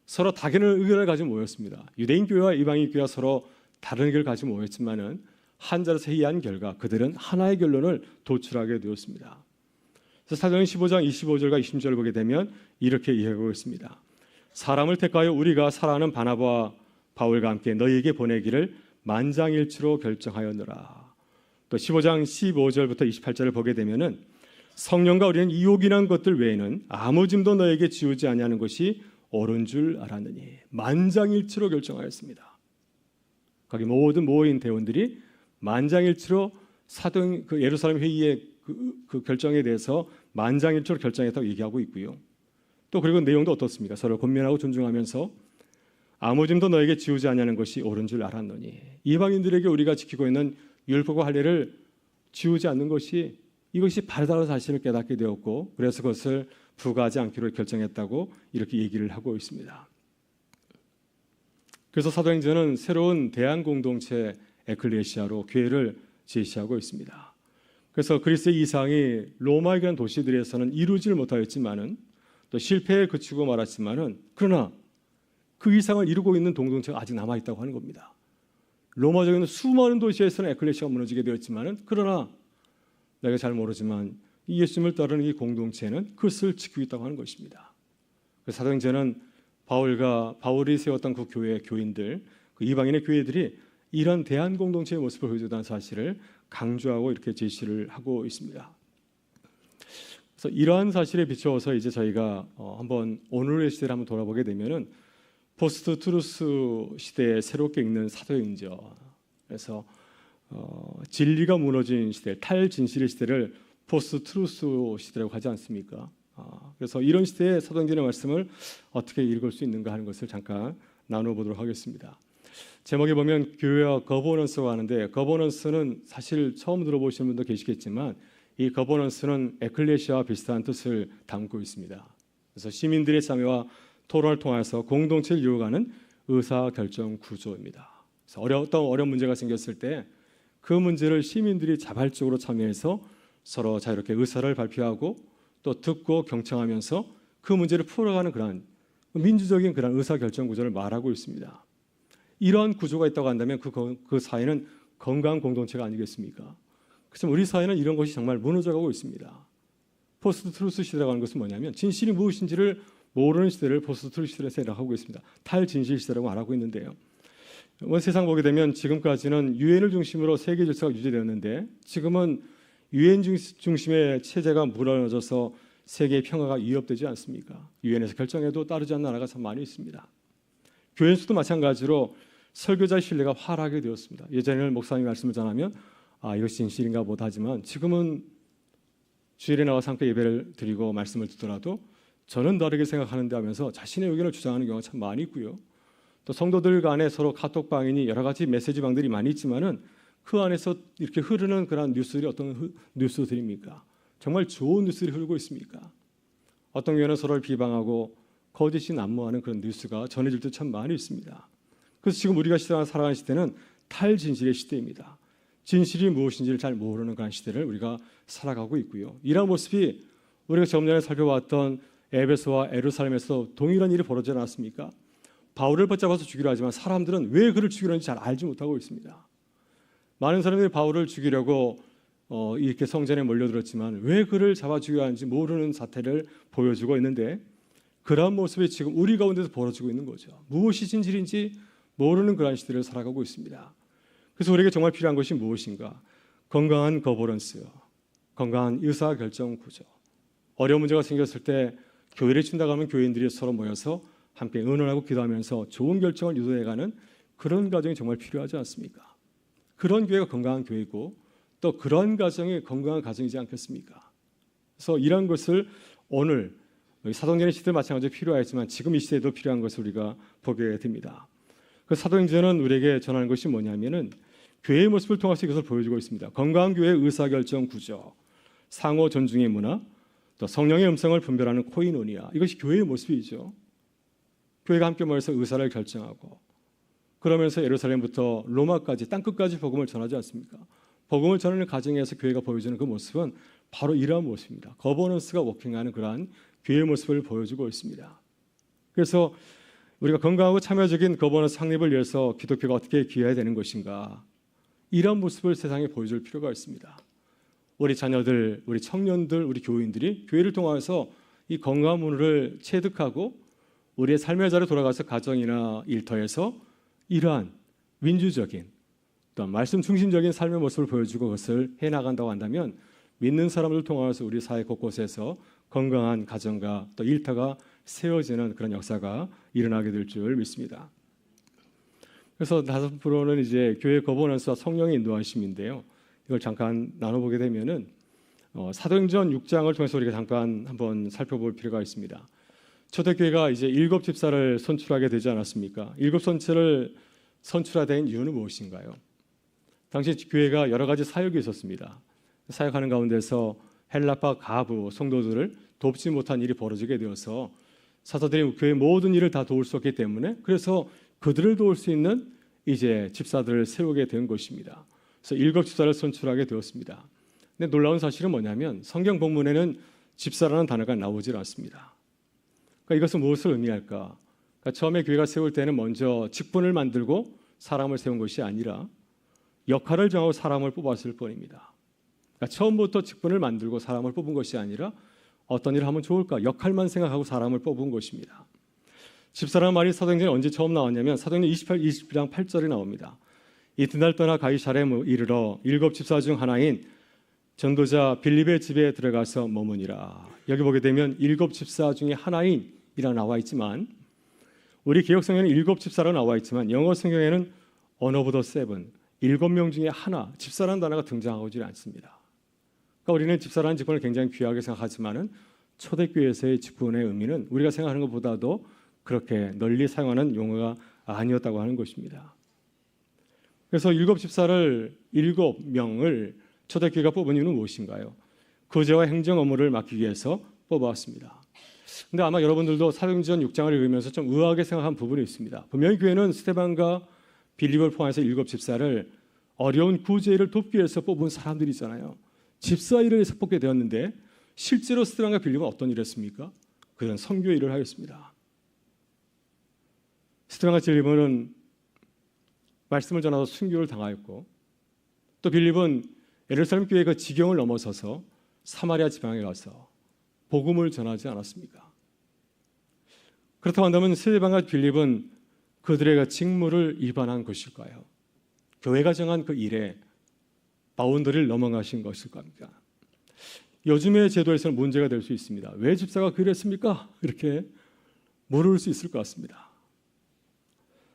서로 다른 의견을 가지고 모였습니다. 유대인 교회와 이방인 교회가 서로 다른 의견을 가지고 모였지만은 한 자리에서 회의한 결과 그들은 하나의 결론을 도출하게 되었습니다. 그래서 사도행전 15장 25절과 26절을 보게 되면 이렇게 이야기하고 있습니다. 사람을 택하여 우리가 사랑하는 바나바와 바울과 함께 너희에게 보내기를 만장일치로 결정하였노라. 또 15장 15절부터 28절을 보게 되면은 성령과 우리는 이욕이란 것들 외에는 아무 짐도 너에게 지우지 아니하는 것이 옳은 줄 알았느니 만장일치로 결정하였습니다. 거기 모든 모인 대원들이 만장일치로 그 예루살렘 회의의 그 결정에 대해서 만장일치로 결정했다고 얘기하고 있고요. 또 그리고 내용도 어떻습니까? 서로 권면하고 존중하면서 아무 짐도 너에게 지우지 아니하는 것이 옳은 줄 알았노니 이방인들에게 우리가 지키고 있는 율법과 할례를 지우지 않는 것이 이것이 바르다는 사실을 깨닫게 되었고 그래서 그것을 부과하지 않기로 결정했다고 이렇게 얘기를 하고 있습니다. 그래서 사도행전은 새로운 대한 공동체 에클레시아로 교회를 제시하고 있습니다. 그래서 그리스의 이상이 로마에 관한 도시들에서는 이루지를 못하였지만은 또 실패에 그치고 말았지만은 그러나 그 이상을 이루고 있는 공동체가 아직 남아있다고 하는 겁니다. 로마적인 수많은 도시에서는 에클레시아가 무너지게 되었지만 그러나 내가 잘 모르지만 이 예수님을 따르는 이 공동체는 그것을 지키고 있다고 하는 것입니다. 사도행전은 바울이 세웠던 그 교회의 교인들, 그 이방인의 교회들이 이런 대한 공동체의 모습을 보여준다는 사실을 강조하고 이렇게 제시를 하고 있습니다. 그래서 이러한 사실에 비추어서 이제 저희가 한번 오늘의 시대를 한번 돌아보게 되면은 포스트 트루스 시대에 새롭게 읽는 사도행전, 그래서 진리가 무너진 시대, 탈진실의 시대를 포스트 트루스 시대라고 하지 않습니까? 그래서 이런 시대의 사도행전의 말씀을 어떻게 읽을 수 있는가 하는 것을 잠깐 나눠보도록 하겠습니다. 제목에 보면 교회와 거버넌스가 하는데, 거버넌스는 사실 처음 들어보시는 분도 계시겠지만 이 거버넌스는 에클레시아와 비슷한 뜻을 담고 있습니다. 그래서 시민들의 참여와 토론을 통해서 공동체를 이루어가는 의사결정 구조입니다. 그래서 어떤 어려운 문제가 생겼을 때 그 문제를 시민들이 자발적으로 참여해서 서로 자유롭게 의사를 발표하고 또 듣고 경청하면서 그 문제를 풀어가는 그런 민주적인 그런 의사결정 구조를 말하고 있습니다. 이러한 구조가 있다고 한다면 그 사회는 건강한 공동체가 아니겠습니까? 그래서 우리 사회는 이런 것이 정말 무너져가고 있습니다. 포스트 트루스 시대라고 하는 것은 뭐냐면 진실이 무엇인지를 모르는 시대를 포스트 트루스 시대로 생각하고 있습니다. 탈진실 시대라고 말하고 있는데요. 세상 보게 되면 지금까지는 유엔을 중심으로 세계 질서가 유지되었는데 지금은 유엔 중심의 체제가 무너져서 세계의 평화가 위협되지 않습니까? 유엔에서 결정해도 따르지 않는 나라가 참 많이 있습니다. 교회 수도 마찬가지로 설교자의 신뢰가 하락하게 되었습니다. 예전에는 목사님이 말씀을 전하면 이것이 진실인가 못하지만 지금은 주일에 나와서 함께 예배를 드리고 말씀을 듣더라도 저는 다르게 생각하는데 하면서 자신의 의견을 주장하는 경우가 참 많이 있고요. 또 성도들 간에 서로 카톡방이니 여러 가지 메시지방들이 많이 있지만은 그 안에서 이렇게 흐르는 그런 뉴스들이 어떤 뉴스들입니까? 정말 좋은 뉴스들이 흐르고 있습니까? 어떤 경우는 서로를 비방하고 거짓이 난무하는 그런 뉴스가 전해질 때 참 많이 있습니다. 그래서 지금 우리가 살아가는 시대는 탈진실의 시대입니다. 진실이 무엇인지를 잘 모르는 그런 시대를 우리가 살아가고 있고요. 이러한 모습이 우리가 좀 전에 살펴봤던 에베소와 예루살렘에서 동일한 일이 벌어지지 않았습니까? 바울을 붙잡아서 죽이려 하지만 사람들은 왜 그를 죽이려 하는지 잘 알지 못하고 있습니다. 많은 사람들이 바울을 죽이려고 이렇게 성전에 몰려들었지만 왜 그를 잡아 죽여야 하는지 모르는 사태를 보여주고 있는데 그러한 모습이 지금 우리 가운데서 벌어지고 있는 거죠. 무엇이 진실인지 모르는 그러한 시대를 살아가고 있습니다. 그래서 우리에게 정말 필요한 것이 무엇인가? 건강한 거버넌스, 건강한 의사결정 구조. 어려운 문제가 생겼을 때 교회를 친다고 하면 교인들이 서로 모여서 함께 의논하고 기도하면서 좋은 결정을 유도해가는 그런 과정이 정말 필요하지 않습니까? 그런 교회가 건강한 교회고 또 그런 가정이 건강한 가정이지 않겠습니까? 그래서 이런 것을 오늘 사도행전의 시대에 마찬가지로 필요하지만 지금 이 시대에도 필요한 것을 우리가 보게 됩니다. 그 사도행전은 우리에게 전하는 것이 뭐냐면은 교회의 모습을 통해서 이것을 보여주고 있습니다. 건강한 교회의 의사결정 구조, 상호 존중의 문화, 또 성령의 음성을 분별하는 코이노니아, 이것이 교회의 모습이죠. 교회가 함께 모여서 의사를 결정하고 그러면서 예루살렘부터 로마까지 땅끝까지 복음을 전하지 않습니까? 복음을 전하는 과정에서 교회가 보여주는 그 모습은 바로 이러한 모습입니다. 거버넌스가 워킹하는 그러한 교회의 모습을 보여주고 있습니다. 그래서 우리가 건강하고 참여적인 거버넌스 확립을 위해서 기독교가 어떻게 기여해야 되는 것인가, 이런 모습을 세상에 보여줄 필요가 있습니다. 우리 자녀들, 우리 청년들, 우리 교인들이 교회를 통해서 이 건강한 문화를 체득하고 우리의 삶의 자리에 돌아가서 가정이나 일터에서 이러한 민주적인 또 말씀 중심적인 삶의 모습을 보여주고 그것을 해나간다고 한다면 믿는 사람을 통해서 우리 사회 곳곳에서 건강한 가정과 또 일터가 세워지는 그런 역사가 일어나게 될 줄 믿습니다. 그래서 5%는 이제 교회 거버넌스와 성령의 인도하심인데요. 이걸 잠깐 나눠보게 되면은 사도행전 6장을 통해서 우리가 잠깐 한번 살펴볼 필요가 있습니다. 초대교회가 이제 7 집사를 선출하게 되지 않았습니까? 7 선체를 선출하게 된 이유는 무엇인가요? 당시 교회가 여러 가지 사역이 있었습니다. 사역하는 가운데서 헬라파 가부 성도들을 돕지 못한 일이 벌어지게 되어서 사도들이 교회 모든 일을 다 도울 수 없기 때문에 그래서 그들을 도울 수 있는 이제 집사들을 세우게 된 것입니다. 그래서 7 집사를 선출하게 되었습니다. 근데 놀라운 사실은 뭐냐면 성경 본문에는 집사라는 단어가 나오질 않습니다. 그러니까 이것은 무엇을 의미할까? 그러니까 처음에 교회가 세울 때는 먼저 직분을 만들고 사람을 세운 것이 아니라 역할을 정하고 사람을 뽑았을 뿐입니다. 그러니까 처음부터 직분을 만들고 사람을 뽑은 것이 아니라 어떤 일을 하면 좋을까 역할만 생각하고 사람을 뽑은 것입니다. 집사라는 말이 사도행전에 언제 처음 나왔냐면 사도행전 20장 8절에 나옵니다. 이튿날 떠나 가이사랴에 이르러 7 집사 중 하나인 전도자 빌립의 집에 들어가서 머무니라. 여기 보게 되면 7 집사 중에 하나인이라 나와 있지만 우리 개역성경에는 7 집사라 나와 있지만 영어 성경에는 one of the seven 7명 중에 하나 집사라는 단어가 등장하지 않습니다. 그러니까 우리는 집사라는 직분을 굉장히 귀하게 생각하지만은 초대교회에서의 직분의 의미는 우리가 생각하는 것보다도 그렇게 널리 사용하는 용어가 아니었다고 하는 것입니다. 그래서 7 집사를 7명을 초대교회가 뽑은 이유는 무엇인가요? 구제와 행정 업무를 맡기기 위해서 뽑아왔습니다. 근데 아마 여러분들도 사도행전 6장을 읽으면서 좀 의아하게 생각한 부분이 있습니다. 분명히 교회는 스데반과 빌립을 포함해서 7 집사를 어려운 구제를 돕기 위해서 뽑은 사람들이잖아요. 집사 일을 해서 뽑게 되었는데 실제로 스데반과 빌립은 어떤 일을 했습니까? 그들은 선교 일을 하였습니다. 스데반과 빌립은 말씀을 전하서 순교를 당하였고 또 빌립은 예루살렘 교회의 그 지경을 넘어서서 사마리아 지방에 가서 복음을 전하지 않았습니까? 그렇다고 한다면 스데반과 빌립은 그들의 그 직무를 위반한 것일까요? 교회가 정한 그 일에 바운더리를 넘어가신 것일 겁니까? 요즘의 제도에서는 문제가 될 수 있습니다. 왜 집사가 그랬습니까? 이렇게 물을 수 있을 것 같습니다.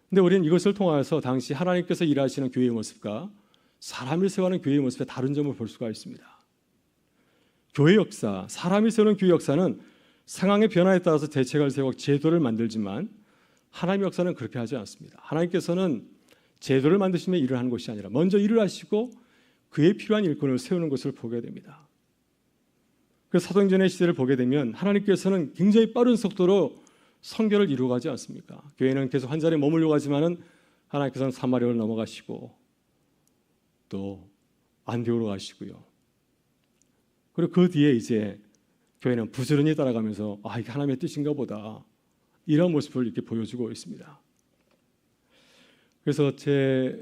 근데 우리는 이것을 통하여서 당시 하나님께서 일하시는 교회의 모습과 사람이 세워가는 교회의 모습에 다른 점을 볼 수가 있습니다. 교회 역사, 사람이 세우는 교회 역사는 상황의 변화에 따라서 대책을 세우고 제도를 만들지만 하나님의 역사는 그렇게 하지 않습니다. 하나님께서는 제도를 만드시며 일을 하는 것이 아니라 먼저 일을 하시고 그에 필요한 일꾼을 세우는 것을 보게 됩니다. 그래서 사도행전의 시대를 보게 되면 하나님께서는 굉장히 빠른 속도로 선교를 이루어가지 않습니까? 교회는 계속 한 자리에 머물려고 하지만은 하나님께서는 사마리아를 넘어가시고 또 안디오로 가시고요. 그리고 그 뒤에 이제 교회는 부지런히 따라가면서 이게 하나님의 뜻인가 보다 이런 모습을 이렇게 보여주고 있습니다. 그래서 제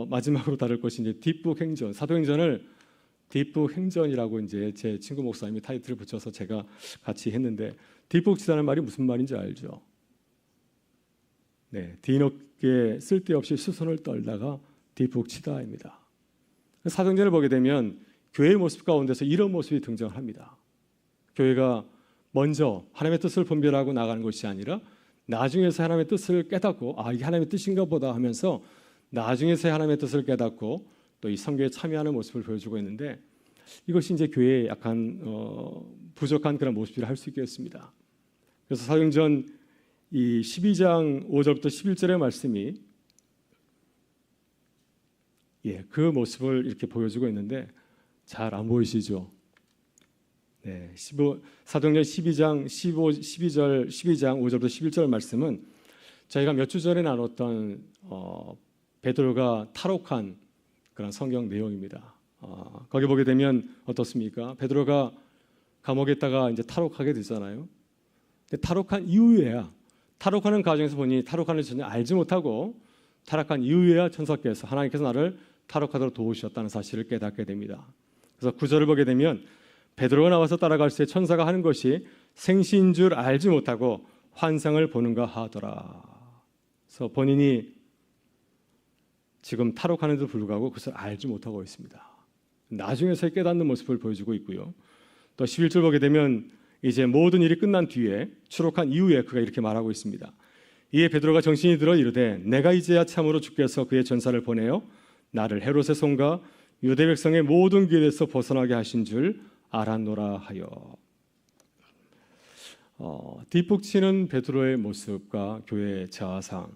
마지막으로 다룰 것이 이제 뒷북 행전, 사도행전을 뒷북 행전이라고 이제 제 친구 목사님이 타이틀을 붙여서 제가 같이 했는데 뒷북 치다는 말이 무슨 말인지 알죠? 네, 뒤늦게 쓸데없이 수선을 떨다가 뒷북 치다입니다. 사도행전을 보게 되면 교회의 모습 가운데서 이런 모습이 등장합니다. 교회가 먼저 하나님의 뜻을 분별하고 나가는 것이 아니라 나중에서 하나님의 뜻을 깨닫고 이게 하나님의 뜻인가 보다 하면서 나중에서 하나님의 뜻을 깨닫고 또 이 선교에 참여하는 모습을 보여주고 있는데 이것이 이제 교회의 약간 부족한 그런 모습이라 할 수 있겠습니다. 그래서 사도행전 이 12장 5절부터 11절의 말씀이 그 모습을 이렇게 보여주고 있는데 잘 안 보이시죠? 네, 사도행전 12장 5절부터 11절 말씀은 저희가 몇 주 전에 나눴던 베드로가 탈옥한 그런 성경 내용입니다. 거기 보게 되면 어떻습니까? 베드로가 감옥에 있다가 이제 탈옥하게 되잖아요. 근데 탈옥한 이후에야 탈옥하는 과정에서 보니 탈옥하는 전혀 알지 못하고 탈옥한 이후에야 천사께서 하나님께서 나를 탈옥하도록 도우셨다는 사실을 깨닫게 됩니다. 그래서 9절을 보게 되면 베드로가 나와서 따라갈 때 천사가 하는 것이 생시인 줄 알지 못하고 환상을 보는가 하더라. 그래서 본인이 지금 탈옥하는데도 불구하고 그것을 알지 못하고 있습니다. 나중에서 깨닫는 모습을 보여주고 있고요. 또 11절 보게 되면 이제 모든 일이 끝난 뒤에 추록한 이후에 그가 이렇게 말하고 있습니다. 이에 베드로가 정신이 들어 이르되 내가 이제야 참으로 주께서 그의 전사를 보내어 나를 헤롯의 손과 유대 백성의 모든 길에서 벗어나게 하신 줄 알았노라 하여. 뒷북치는 베드로의 모습과 교회의 자아상.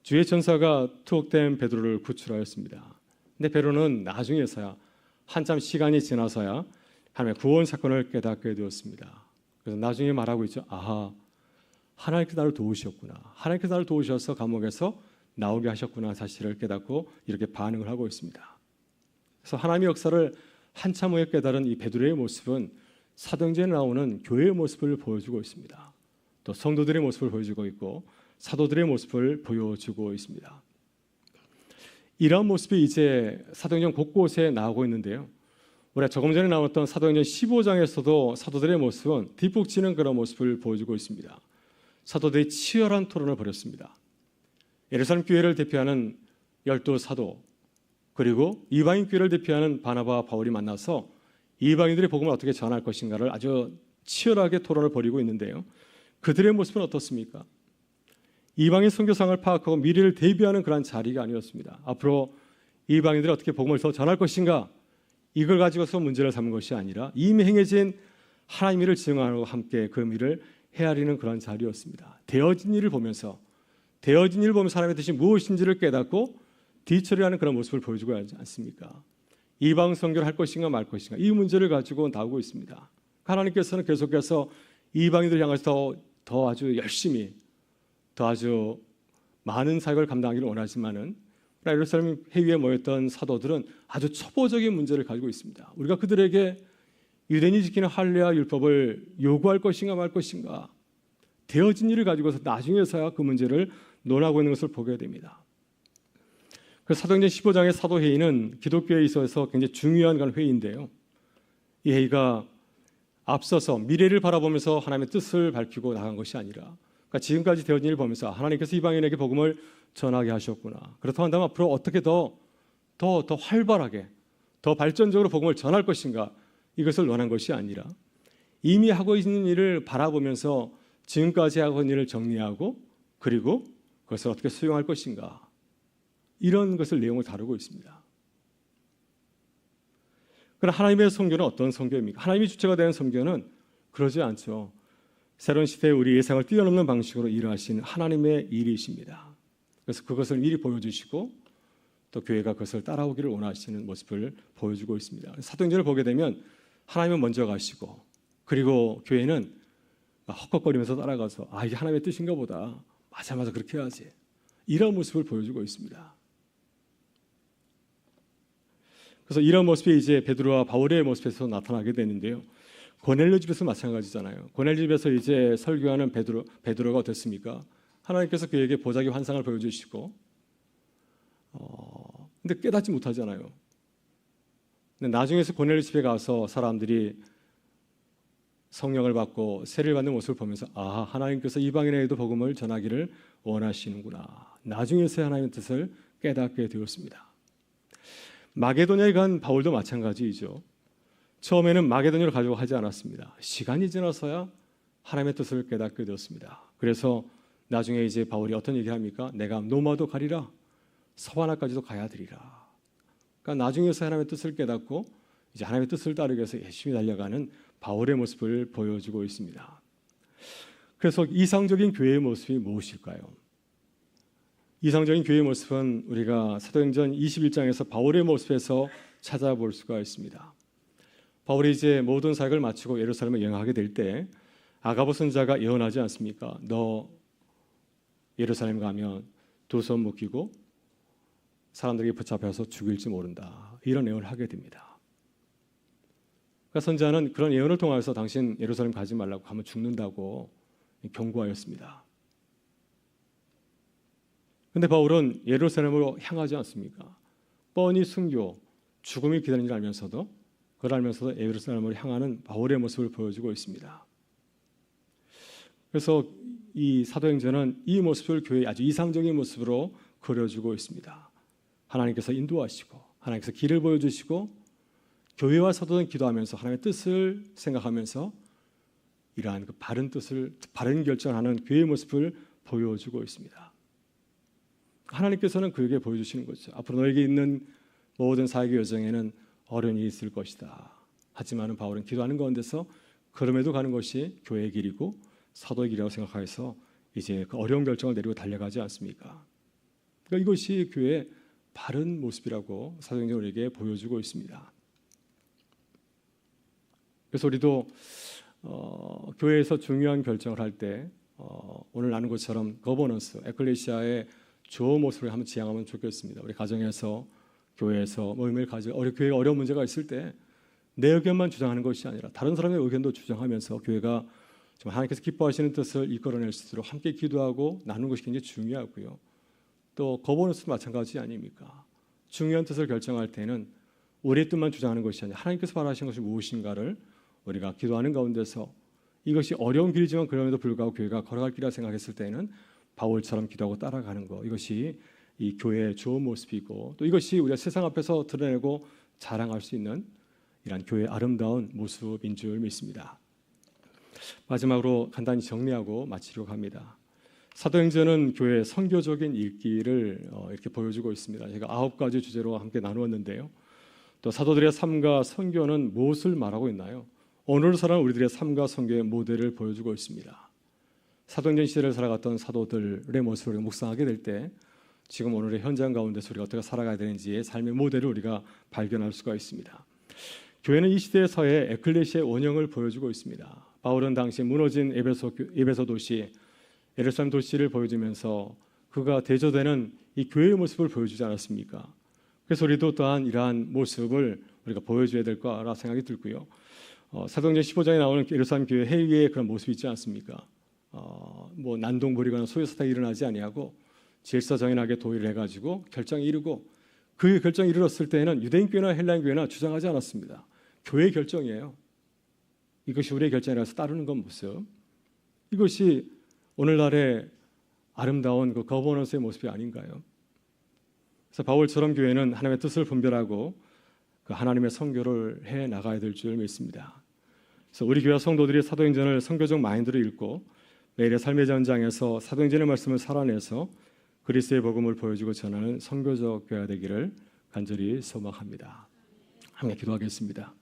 주의 전사가 투옥된 베드로를 구출하였습니다. 근데 베드로는 나중에서야 한참 시간이 지나서야 하나님의 구원 사건을 깨닫게 되었습니다. 그래서 나중에 말하고 있죠. 하나님께서 나를 도우셨구나. 하나님께서 나를 도우셔서 감옥에서 나오게 하셨구나 사실을 깨닫고 이렇게 반응을 하고 있습니다. 그래서 하나님의 역사를 한참 후에 깨달은 이 베드로의 모습은 사도행전에 나오는 교회의 모습을 보여주고 있습니다. 또 성도들의 모습을 보여주고 있고 사도들의 모습을 보여주고 있습니다. 이러한 모습이 이제 사도행전 곳곳에 나오고 있는데요. 우리가 조금 전에 나왔던 사도행전 15장에서도 사도들의 모습은 뒷북치는 그런 모습을 보여주고 있습니다. 사도들이 치열한 토론을 벌였습니다. 예루살렘 교회를 대표하는 12사도 그리고 이방인 교회를 대표하는 바나바와 바울이 만나서 이방인들의 복음을 어떻게 전할 것인가를 아주 치열하게 토론을 벌이고 있는데요. 그들의 모습은 어떻습니까? 이방인 선교상을 파악하고 미래를 대비하는 그런 자리가 아니었습니다. 앞으로 이방인들이 어떻게 복음을 더 전할 것인가, 이걸 가지고서 문제를 삼은 것이 아니라 이미 행해진 하나님의 일을 증언하고 함께 그 일을 헤아리는 그런 자리였습니다. 되어진 일을 보면서 하나님의 뜻이 무엇인지를 깨닫고 뒤처리하는 그런 모습을 보여주고 하지 않습니까? 이방 선교를 할 것인가 말 것인가, 이 문제를 가지고 나오고 있습니다. 하나님께서는 계속해서 이방인들 향해서 더 아주 열심히, 더 아주 많은 사역을 감당하기를 원하지만은 예루살렘 회의에 모였던 사도들은 아주 초보적인 문제를 가지고 있습니다. 우리가 그들에게 유대인이 지키는 할례와 율법을 요구할 것인가 말 것인가, 되어진 일을 가지고서 나중에서야 그 문제를 논하고 있는 것을 보게 됩니다. 그래서 사도행전 15장의 사도회의는 기독교에 있어서 굉장히 중요한 그런 회의인데요. 이 회의가 앞서서 미래를 바라보면서 하나님의 뜻을 밝히고 나간 것이 아니라, 그러니까 지금까지 되어진 일을 보면서 하나님께서 이방인에게 복음을 전하게 하셨구나, 그렇다고 한다면 앞으로 어떻게 더 활발하게, 더 발전적으로 복음을 전할 것인가, 이것을 논한 것이 아니라 이미 하고 있는 일을 바라보면서 지금까지 하고 있는 일을 정리하고 그리고 그것을 어떻게 수용할 것인가, 이런 것을 내용을 다루고 있습니다. 그러나 하나님의 선교는 어떤 선교입니까? 하나님이 주체가 되는 선교는 그러지 않죠. 새로운 시대에 우리 예상을 뛰어넘는 방식으로 일하시는 하나님의 일이십니다. 그래서 그것을 미리 보여주시고 또 교회가 그것을 따라오기를 원하시는 모습을 보여주고 있습니다. 사도행전을 보게 되면 하나님은 먼저 가시고 그리고 교회는 헛걱거리면서 따라가서 이게 하나님의 뜻인가 보다, 맞아 그렇게 해야지, 이런 모습을 보여주고 있습니다. 그래서 이런 모습이 이제 베드로와 바울의 모습에서 나타나게 되는데요. 고넬료 집에서 마찬가지잖아요. 고넬료 집에서 이제 설교하는 베드로가 어땠습니까? 하나님께서 그에게 보자기 환상을 보여주시고 근데 깨닫지 못하잖아요. 근데 나중에서 고넬료 집에 가서 사람들이 성령을 받고 세례를 받는 모습을 보면서 하나님께서 이방인에게도 복음을 전하기를 원하시는구나, 나중에서야 하나님의 뜻을 깨닫게 되었습니다. 마게도냐에 간 바울도 마찬가지이죠. 처음에는 마게도냐를 가려고 하지 않았습니다. 시간이 지나서야 하나님의 뜻을 깨닫게 되었습니다. 그래서 나중에 이제 바울이 어떤 얘기를 합니까? 내가 노마도 가리라, 서바나까지도 가야 되리라. 그러니까 나중에서 하나님의 뜻을 깨닫고 이제 하나님의 뜻을 따르기 위해서 열심히 달려가는 바울의 모습을 보여주고 있습니다. 그래서 이상적인 교회의 모습이 무엇일까요? 이상적인 교회의 모습은 우리가 사도행전 21장에서 바울의 모습에서 찾아볼 수가 있습니다. 바울이 이제 모든 사역을 마치고 예루살렘에 여행하게 될 때 아가보 선지자가 예언하지 않습니까? 너 예루살렘 가면 두 손 묶이고 사람들에게 붙잡혀서 죽일지 모른다, 이런 예언을 하게 됩니다. 그러니까 선지자는 그런 예언을 통해서 당신 예루살렘 가지 말라고, 가면 죽는다고 경고하였습니다. 그런데 바울은 예루살렘으로 향하지 않습니까? 뻔히 순교, 죽음이 기다리는 줄 알면서도 그걸 알면서도 예루살렘으로 향하는 바울의 모습을 보여주고 있습니다. 그래서 이 사도행전은 이 모습을 교회의 아주 이상적인 모습으로 그려주고 있습니다. 하나님께서 인도하시고 하나님께서 길을 보여주시고 교회와 사도는 기도하면서 하나님의 뜻을 생각하면서 이러한 그 바른 뜻을, 바른 결정하는 교회의 모습을 보여주고 있습니다. 하나님께서는 그에게 보여주시는 거죠. 앞으로 너에게 있는 모든 사역의 여정에는 어려움이 있을 것이다. 하지만 바울은 기도하는 가운데서 그럼에도 가는 것이 교회의 길이고 사도의 길이라고 생각해서 이제 그 어려운 결정을 내리고 달려가지 않습니까? 그러니까 이것이 교회의 바른 모습이라고 사도행전은 우리에게 보여주고 있습니다. 그래서 우리도 교회에서 중요한 결정을 할 때 오늘 나눈 것처럼 거버넌스, 에클레시아의 좋은 모습을 한번 지향하면 좋겠습니다. 우리 가정에서, 교회에서 모임을 가지고 교회가 어려운 문제가 있을 때 내 의견만 주장하는 것이 아니라 다른 사람의 의견도 주장하면서 교회가 좀 하나님께서 기뻐하시는 뜻을 이끌어낼 수 있도록 함께 기도하고 나누는 것이 굉장히 중요하고요. 또 거버넌스도 마찬가지 아닙니까? 중요한 뜻을 결정할 때는 우리의 뜻만 주장하는 것이 아니라 하나님께서 바라시는 것이 무엇인가를 우리가 기도하는 가운데서 이것이 어려운 길이지만 그럼에도 불구하고 교회가 걸어갈 길이라 생각했을 때는 바울처럼 기도하고 따라가는 것, 이것이 이 교회의 좋은 모습이고 또 이것이 우리가 세상 앞에서 드러내고 자랑할 수 있는 이런 교회의 아름다운 모습인 줄 믿습니다. 마지막으로 간단히 정리하고 마치려고 합니다. 사도행전은 교회의 선교적인 일기를 이렇게 보여주고 있습니다. 제가 9가지 주제로 함께 나누었는데요. 또 사도들의 삶과 선교는 무엇을 말하고 있나요? 오늘 살아가는 우리들의 삶과 선교의 모델을 보여주고 있습니다. 사도행전 시대를 살아갔던 사도들의 모습을 우리가 묵상하게 될 때 지금 오늘의 현장 가운데서 우리가 어떻게 살아가야 되는지의 삶의 모델을 우리가 발견할 수가 있습니다. 교회는 이 시대에서의 에클레시아의 원형을 보여주고 있습니다. 바울은 당시 무너진 에베소 도시, 예루살렘 도시를 보여주면서 그가 대조되는 이 교회의 모습을 보여주지 않았습니까? 그래서 우리도 또한 이러한 모습을 우리가 보여줘야 될 거라 생각이 들고요. 사도행전 15장에 나오는 예루살렘 교회 회의의 그런 모습이 있지 않습니까? 뭐 난동 부리거나 소요사탕이 일어나지 아니하고 질서정연하게 도의를 해가지고 결정에 이르고 그 결정에 이르렀을 때에는 유대인 교회나 헬라인 교회나 주장하지 않았습니다. 교회의 결정이에요. 이것이 우리의 결정이라서 따르는 건 모습. 이것이 오늘날의 아름다운 그 거버넌스의 모습이 아닌가요? 그래서 바울처럼 교회는 하나님의 뜻을 분별하고 그 하나님의 선교를 해 나가야 될 줄 믿습니다. 그래서 우리 교회 성도들이 사도행전을 선교적 마인드로 읽고 매일의 삶의 전장에서 사도행전의 말씀을 살아내서 그리스도의 복음을 보여주고 전하는 선교적 교회가 되기를 간절히 소망합니다. 함께 기도하겠습니다.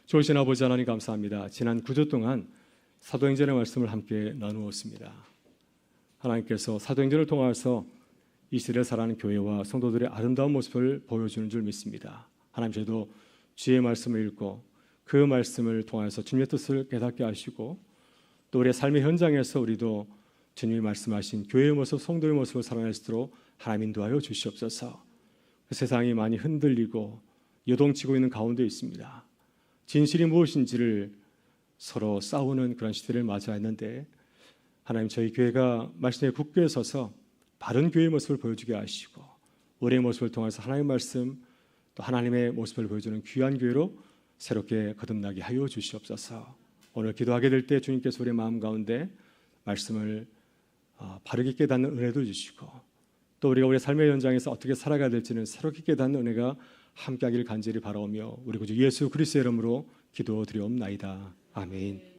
좋으신 아버지 하나님 감사합니다. 지난 9주 동안 사도행전의 말씀을 함께 나누었습니다. 하나님께서 사도행전을 통해서 이 시대를 살아가는 교회와 성도들의 아름다운 모습을 보여주는 줄 믿습니다. 하나님, 저희도 주의 말씀을 읽고 그 말씀을 통해서 주님의 뜻을 깨닫게 하시고 또 우리의 삶의 현장에서 우리도 주님이 말씀하신 교회의 모습, 성도의 모습을 살아낼 수 있도록 하나님 인도하여 주시옵소서. 그 세상이 많이 흔들리고 요동치고 있는 가운데 있습니다. 진실이 무엇인지를 서로 싸우는 그런 시대를 맞이했는데 하나님, 저희 교회가 말씀에 굳게 서서 바른 교회의 모습을 보여주게 하시고 우리의 모습을 통해서 하나님의 말씀 또 하나님의 모습을 보여주는 귀한 교회로 새롭게 거듭나게 하여 주시옵소서. 오늘 기도하게 될 때 주님께서 우리의 마음 가운데 말씀을 바르게 깨닫는 은혜도 주시고 또 우리가 우리의 삶의 현장에서 어떻게 살아가야 될지는 새롭게 깨닫는 은혜가 함께하기를 간절히 바라오며 우리 구주 예수 그리스도의 이름으로 기도드리옵나이다. 아멘.